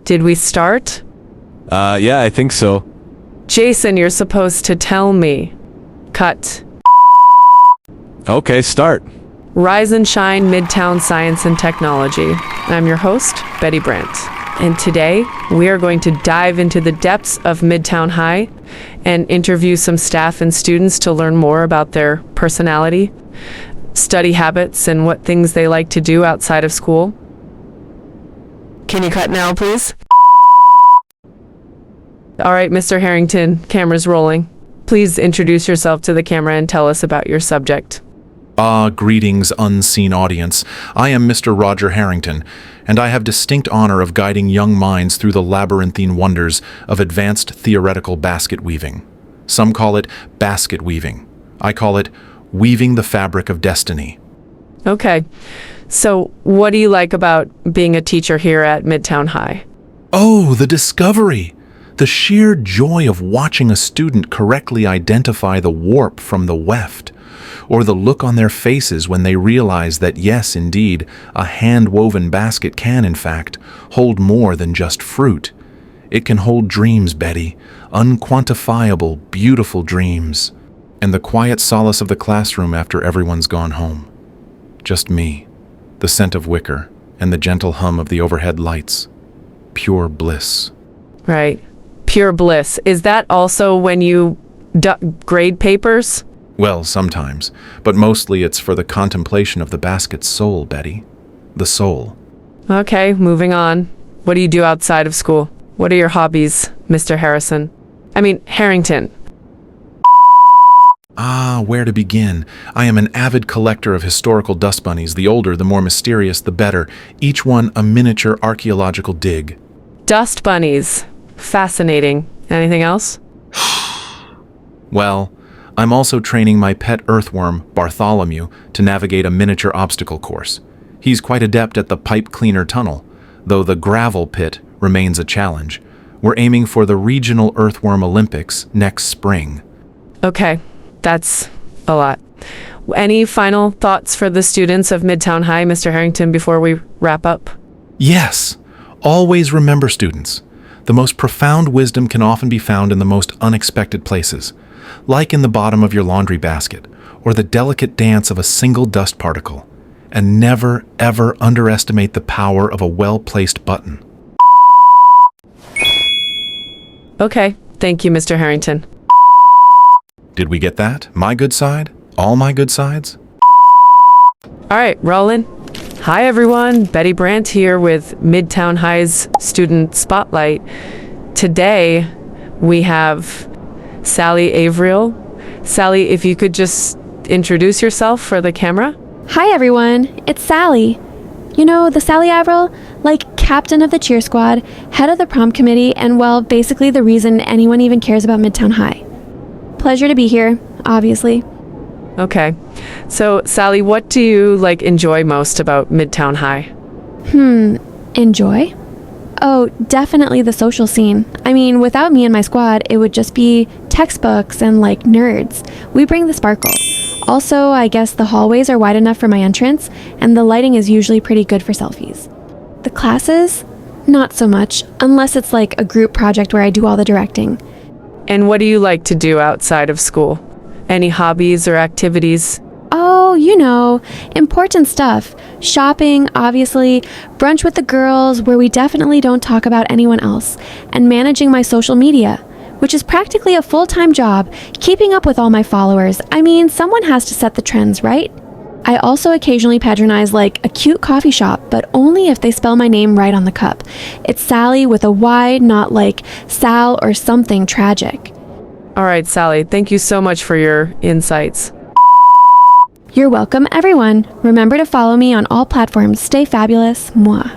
Did we start? Yeah, I think so. Jason, you're supposed to tell me. Cut. Okay, start. Rise and shine, Midtown Science and Technology. I'm your host, Betty Brandt. And today, we are going to dive into the depths of Midtown High and interview some staff and students to learn more about their personality, study habits, and what things they like to do outside of school. Can you cut now, please? All right, Mr. Harrington, camera's rolling. Please introduce yourself to the camera and tell us about your subject. Greetings, unseen audience. I am Mr. Roger Harrington, and I have distinct honor of guiding young minds through the labyrinthine wonders of advanced theoretical basket weaving. Some call it basket weaving. I call it weaving the fabric of destiny. Okay, so what do you like about being a teacher here at Midtown High? Oh, the discovery! The sheer joy of watching a student correctly identify the warp from the weft, or the look on their faces when they realize that yes, indeed, a hand-woven basket can, in fact, hold more than just fruit. It can hold dreams, Betty, unquantifiable, beautiful dreams. And the quiet solace of the classroom after everyone's gone home. Just me, the scent of wicker, and the gentle hum of the overhead lights. Pure bliss. Right. Pure bliss. Is that also when you grade papers? Well, sometimes, but mostly it's for the contemplation of the basket's soul, Betty. The soul. Okay, moving on. What do you do outside of school? What are your hobbies, Mr. Harrington? Where to begin? I am an avid collector of historical dust bunnies. The older, the more mysterious, the better. Each one a miniature archaeological dig. Dust bunnies. Fascinating. Anything else? Well, I'm also training my pet earthworm, Bartholomew, to navigate a miniature obstacle course. He's quite adept at the pipe cleaner tunnel, though the gravel pit remains a challenge. We're aiming for the Regional Earthworm Olympics next spring. Okay, that's a lot. Any final thoughts for the students of Midtown High, Mr. Harrington, before we wrap up? Yes! Always remember, students. The most profound wisdom can often be found in the most unexpected places, like in the bottom of your laundry basket, or the delicate dance of a single dust particle. And never, ever underestimate the power of a well-placed button. Okay, thank you, Mr. Harrington. Did we get that? My good side? All my good sides? All right, rolling. Hi, everyone. Betty Brandt here with Midtown High's Student Spotlight. Today, we have Sally Averill. Sally, if you could just introduce yourself for the camera. Hi, everyone. It's Sally. You know, the Sally Averill, like captain of the cheer squad, head of the prom committee, and, well, basically the reason anyone even cares about Midtown High. Pleasure to be here, obviously. Okay. So, Sally, what do you, enjoy most about Midtown High? Enjoy? Oh, definitely the social scene. I mean, without me and my squad, it would just be textbooks and, nerds. We bring the sparkle. Also, I guess the hallways are wide enough for my entrance, and the lighting is usually pretty good for selfies. The classes? Not so much, unless it's a group project where I do all the directing. And what do you like to do outside of school? Any hobbies or activities? Oh, important stuff. Shopping, obviously, brunch with the girls, where we definitely don't talk about anyone else, and managing my social media, which is practically a full-time job, keeping up with all my followers. I mean, someone has to set the trends, right? I also occasionally patronize a cute coffee shop, but only if they spell my name right on the cup. It's Sally with a Y, not Sal or something tragic. All right, Sally, thank you so much for your insights. You're welcome, everyone. Remember to follow me on all platforms. Stay fabulous. Mwah.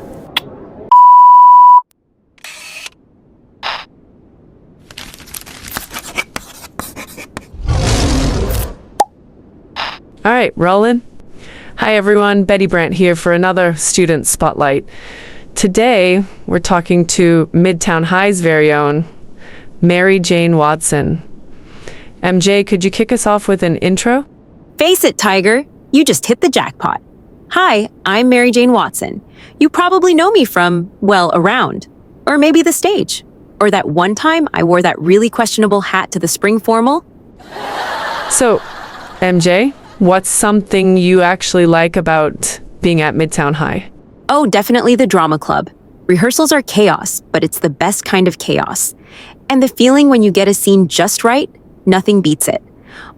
All right, rolling. Hi, everyone. Betty Brandt here for another Student Spotlight. Today, we're talking to Midtown High's very own Mary Jane Watson. MJ, could you kick us off with an intro? Face it, Tiger. You just hit the jackpot. Hi, I'm Mary Jane Watson. You probably know me from, well, around. Or maybe the stage. Or that one time I wore that really questionable hat to the spring formal. So, MJ, what's something you actually like about being at Midtown High? Oh, definitely the drama club. Rehearsals are chaos, but it's the best kind of chaos. And the feeling when you get a scene just right, nothing beats it.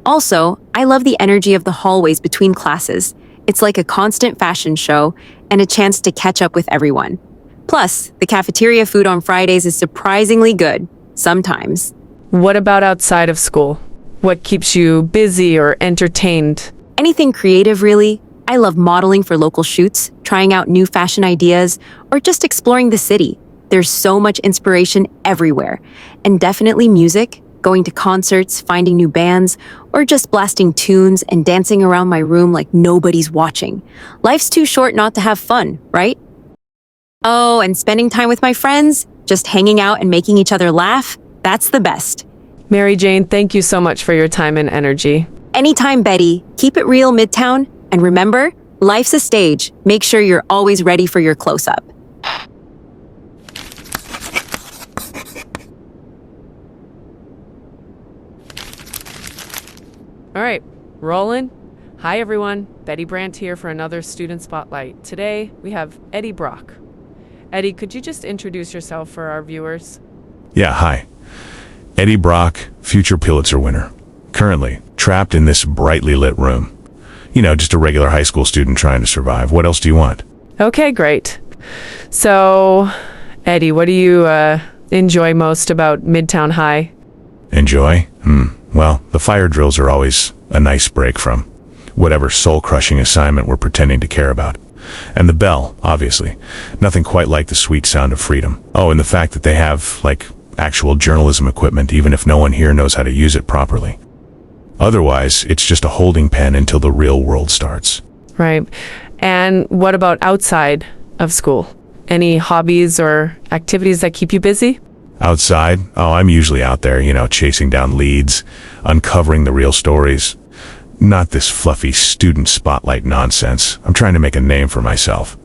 Also, I love the energy of the hallways between classes. It's like a constant fashion show and a chance to catch up with everyone. Plus, the cafeteria food on Fridays is surprisingly good, sometimes. What about outside of school? What keeps you busy or entertained? Anything creative, really. I love modeling for local shoots, trying out new fashion ideas, or just exploring the city. There's so much inspiration everywhere. And definitely music, going to concerts, finding new bands, or just blasting tunes and dancing around my room like nobody's watching. Life's too short not to have fun, right? Oh, and spending time with my friends, just hanging out and making each other laugh, that's the best. Mary Jane, thank you so much for your time and energy. Anytime, Betty. Keep it real, Midtown. And remember, life's a stage. Make sure you're always ready for your close-up. All right, rolling. Hi, everyone. Betty Brandt here for another Student Spotlight. Today, we have Eddie Brock. Eddie, could you just introduce yourself for our viewers? Yeah, hi. Eddie Brock, future Pulitzer winner. Currently, trapped in this brightly lit room. You know, just a regular high school student trying to survive. What else do you want? Okay, great. So, Eddie, what do you enjoy most about Midtown High? Enjoy? Well, the fire drills are always a nice break from whatever soul-crushing assignment we're pretending to care about. And the bell, obviously. Nothing quite like the sweet sound of freedom. Oh, and the fact that they have, like, actual journalism equipment, even if no one here knows how to use it properly. Otherwise, it's just a holding pen until the real world starts. Right. And what about outside of school? Any hobbies or activities that keep you busy? Outside? Oh, I'm usually out there, you know, chasing down leads, uncovering the real stories. Not this fluffy student spotlight nonsense. I'm trying to make a name for myself.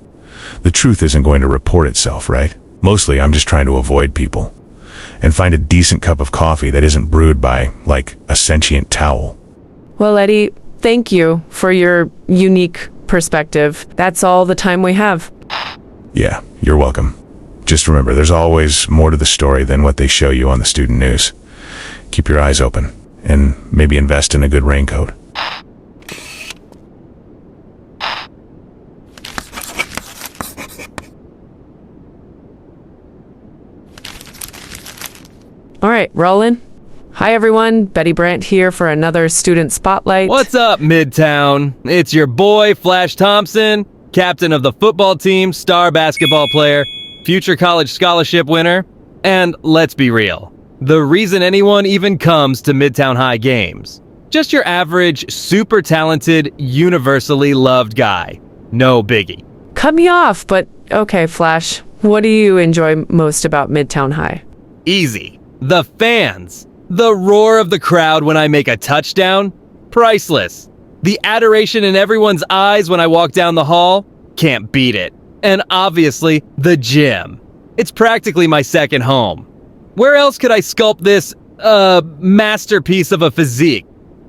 The truth isn't going to report itself, right? Mostly, I'm just trying to avoid people. And find a decent cup of coffee that isn't brewed by, like, a sentient towel. Well, Eddie, thank you for your unique perspective. That's all the time we have. Yeah, you're welcome. Just remember, there's always more to the story than what they show you on the student news. Keep your eyes open, and maybe invest in a good raincoat. All right, rolling. Hi, everyone. Betty Brandt here for another Student Spotlight. What's up, Midtown? It's your boy, Flash Thompson, captain of the football team, star basketball player, future college scholarship winner, and let's be real, the reason anyone even comes to Midtown High games. Just your average, super talented, universally loved guy. No biggie. Cut me off, but okay, Flash. What do you enjoy most about Midtown High? Easy. The fans. The roar of the crowd when I make a touchdown. Priceless. The adoration in everyone's eyes when I walk down the hall. Can't beat it. And obviously, the gym. It's practically my second home. Where else could I sculpt this, masterpiece of a physique?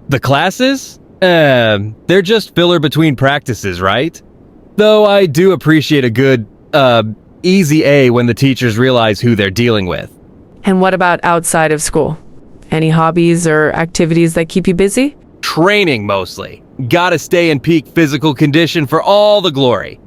The classes? They're just filler between practices, right? Though I do appreciate a good, easy A when the teachers realize who they're dealing with. And what about outside of school? Any hobbies or activities that keep you busy? Training, mostly. Gotta stay in peak physical condition for all the glory.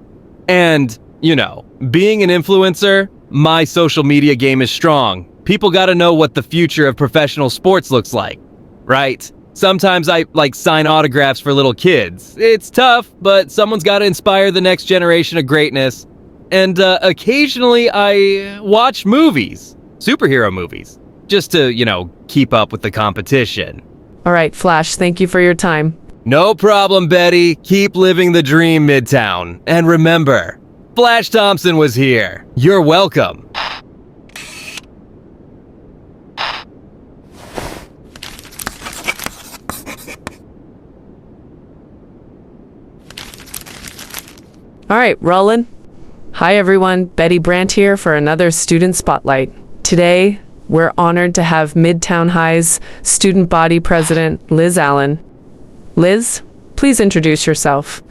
And, you know, being an influencer, my social media game is strong. People gotta know what the future of professional sports looks like, right? Sometimes I, sign autographs for little kids. It's tough, but someone's gotta inspire the next generation of greatness. And, occasionally I watch movies. Superhero movies. Just to, keep up with the competition. All right, Flash, thank you for your time. No problem, Betty. Keep living the dream, Midtown. And remember, Flash Thompson was here. You're welcome. All right, rolling. Hi everyone, Betty Brandt here for another Student Spotlight. Today, we're honored to have Midtown High's Student Body President, Liz Allen. Liz, please introduce yourself.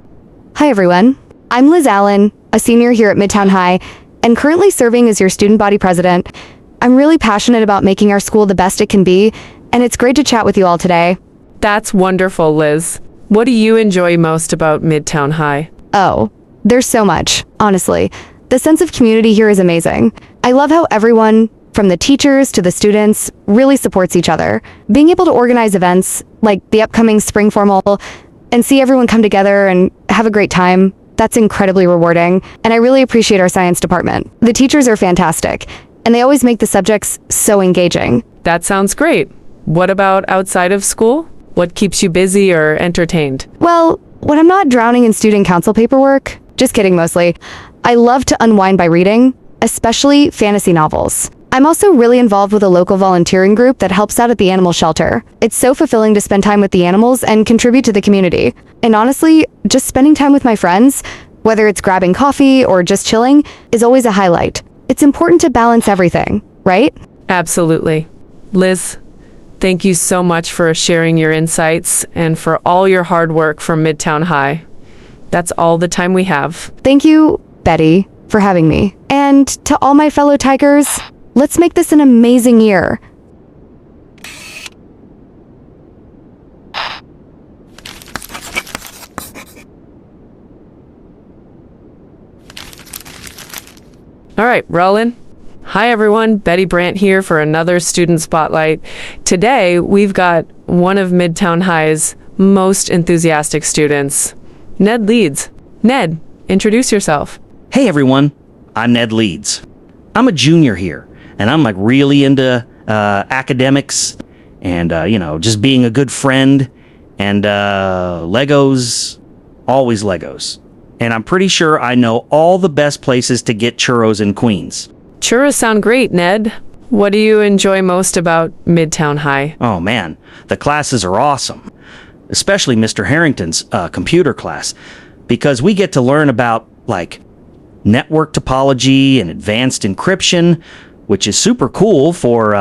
Hi, everyone. I'm Liz Allen, a senior here at Midtown High, and currently serving as your student body president. I'm really passionate about making our school the best it can be, and it's great to chat with you all today. That's wonderful, Liz. What do you enjoy most about Midtown High? Oh, there's so much, honestly. The sense of community here is amazing. I love how everyone, from the teachers to the students, really supports each other. Being able to organize events, like the upcoming spring formal, and see everyone come together and have a great time, that's incredibly rewarding, and I really appreciate our science department. The teachers are fantastic, and they always make the subjects so engaging. That sounds great. What about outside of school? What keeps you busy or entertained? Well, when I'm not drowning in student council paperwork, just kidding mostly, I love to unwind by reading, especially fantasy novels. I'm also really involved with a local volunteering group that helps out at the animal shelter. It's so fulfilling to spend time with the animals and contribute to the community. And honestly, just spending time with my friends, whether it's grabbing coffee or just chilling, is always a highlight. It's important to balance everything, right? Absolutely. Liz, thank you so much for sharing your insights and for all your hard work for Midtown High. That's all the time we have. Thank you, Betty, for having me. And to all my fellow Tigers, let's make this an amazing year. All right, rolling. Hi everyone, Betty Brandt here for another Student Spotlight. Today, we've got one of Midtown High's most enthusiastic students, Ned Leeds. Ned, introduce yourself. Hey everyone, I'm Ned Leeds. I'm a junior here, and I'm like really into academics and, just being a good friend and Legos, always Legos. And I'm pretty sure I know all the best places to get churros in Queens. Churros sound great, Ned. What do you enjoy most about Midtown High? Oh man, the classes are awesome. Especially Mr. Harrington's computer class, because we get to learn about, like, network topology and advanced encryption, which is super cool for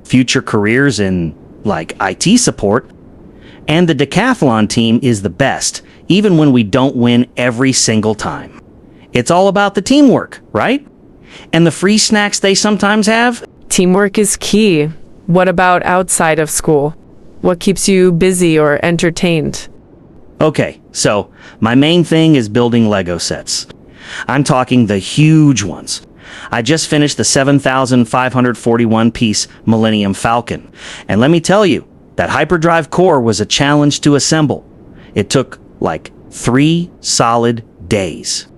future careers in, like, IT support. And the decathlon team is the best, even when we don't win every single time. It's all about the teamwork, right? And the free snacks they sometimes have? Teamwork is key. What about outside of school? What keeps you busy or entertained? Okay, so my main thing is building Lego sets. I'm talking the huge ones. I just finished the 7,541-piece Millennium Falcon. And let me tell you, that hyperdrive core was a challenge to assemble. It took like 3 solid days.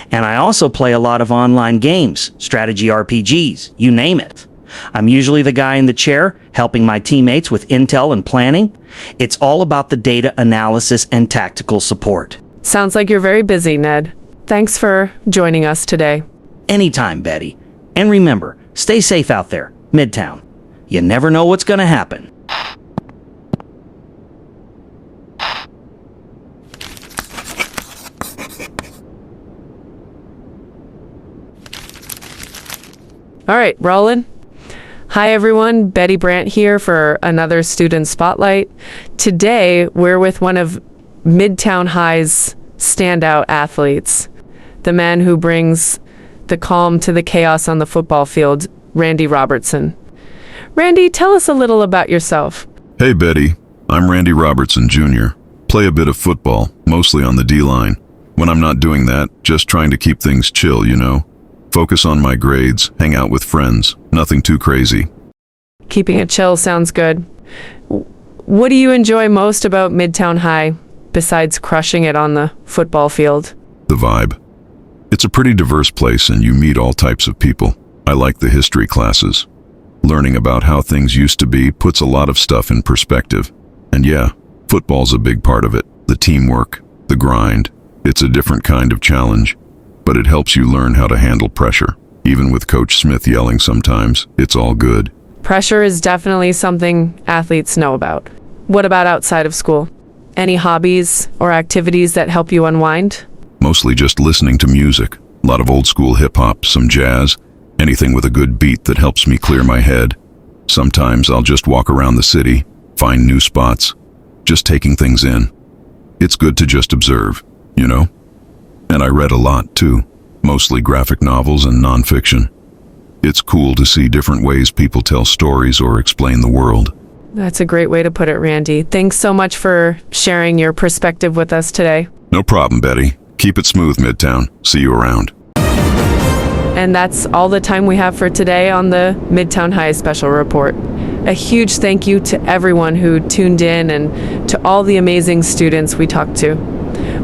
And I also play a lot of online games, strategy RPGs, you name it. I'm usually the guy in the chair helping my teammates with intel and planning. It's all about the data analysis and tactical support. Sounds like you're very busy, Ned. Thanks for joining us today. Anytime, Betty. And remember, stay safe out there, Midtown. You never know what's gonna happen. All right, rolling. Hi everyone, Betty Brandt here for another Student Spotlight. Today, we're with one of Midtown High's standout athletes, the man who brings the calm to the chaos on the football field, Randy Robertson. Randy, tell us a little about yourself. Hey Betty, I'm Randy Robertson Jr. Play a bit of football, mostly on the D-line. When I'm not doing that, just trying to keep things chill, you know? Focus on my grades, hang out with friends, nothing too crazy. Keeping it chill sounds good. What do you enjoy most about Midtown High, besides crushing it on the football field? The vibe. It's a pretty diverse place and you meet all types of people. I like the history classes. Learning about how things used to be puts a lot of stuff in perspective. And yeah, football's a big part of it. The teamwork, the grind. It's a different kind of challenge. But it helps you learn how to handle pressure. Even with Coach Smith yelling sometimes, it's all good. Pressure is definitely something athletes know about. What about outside of school? Any hobbies or activities that help you unwind? Mostly just listening to music. A lot of old school hip hop, some jazz, anything with a good beat that helps me clear my head. Sometimes I'll just walk around the city, find new spots, just taking things in. It's good to just observe, you know? And I read a lot too, mostly graphic novels and nonfiction. It's cool to see different ways people tell stories or explain the world. That's a great way to put it, Randy. Thanks so much for sharing your perspective with us today. No problem, Betty. Keep it smooth, Midtown. See you around. And that's all the time we have for today on the Midtown High Special Report. A huge thank you to everyone who tuned in and to all the amazing students we talked to.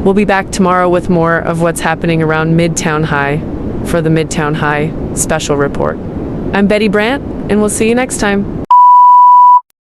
We'll be back tomorrow with more of what's happening around Midtown High for the Midtown High Special Report. I'm Betty Brandt, and we'll see you next time.